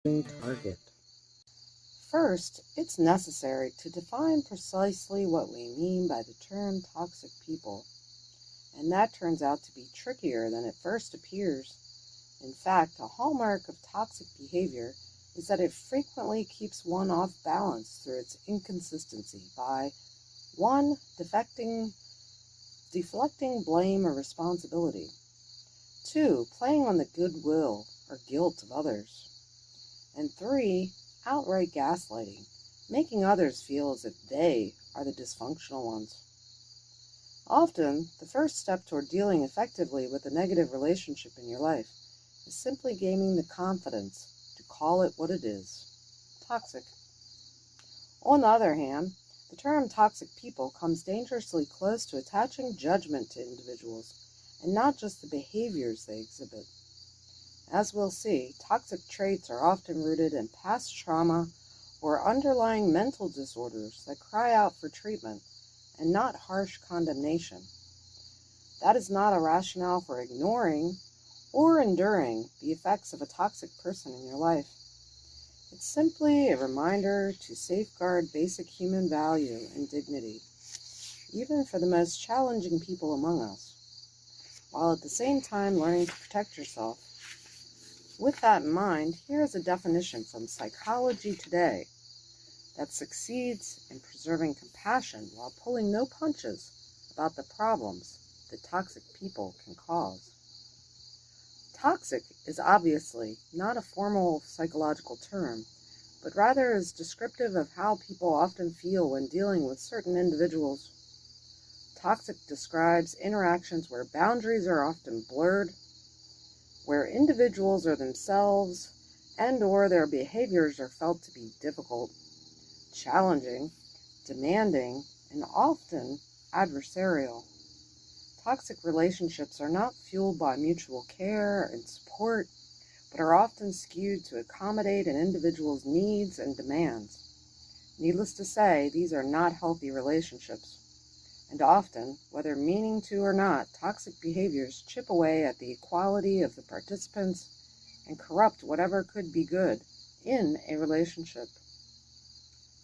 Target. First, it's necessary to define precisely what we mean by the term toxic people, and that turns out to be trickier than it first appears. In fact, a hallmark of toxic behavior is that it frequently keeps one off balance through its inconsistency by 1. Deflecting blame or responsibility, 2. Playing on the goodwill or guilt of others, and 3. Outright gaslighting, making others feel as if they are the dysfunctional ones. Often, the first step toward dealing effectively with a negative relationship in your life is simply gaining the confidence to call it what it is: toxic. On the other hand, the term toxic people comes dangerously close to attaching judgment to individuals and not just the behaviors they exhibit. As we'll see, toxic traits are often rooted in past trauma or underlying mental disorders that cry out for treatment and not harsh condemnation. That is not a rationale for ignoring or enduring the effects of a toxic person in your life. It's simply a reminder to safeguard basic human value and dignity, even for the most challenging people among us, while at the same time learning to protect yourself. With that in mind, here is a definition from Psychology Today that succeeds in preserving compassion while pulling no punches about the problems that toxic people can cause. Toxic is obviously not a formal psychological term, but rather is descriptive of how people often feel when dealing with certain individuals. Toxic describes interactions where boundaries are often blurred, where individuals are themselves and/or their behaviors are felt to be difficult, challenging, demanding, and often adversarial. Toxic relationships are not fueled by mutual care and support, but are often skewed to accommodate an individual's needs and demands. Needless to say, these are not healthy relationships. And often, whether meaning to or not, toxic behaviors chip away at the equality of the participants and corrupt whatever could be good in a relationship.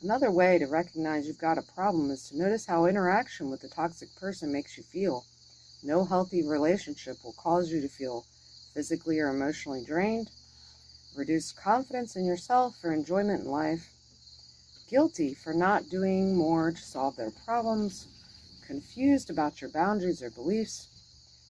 Another way to recognize you've got a problem is to notice how interaction with the toxic person makes you feel. No healthy relationship will cause you to feel physically or emotionally drained, reduced confidence in yourself or enjoyment in life, guilty for not doing more to solve their problems, confused about your boundaries or beliefs,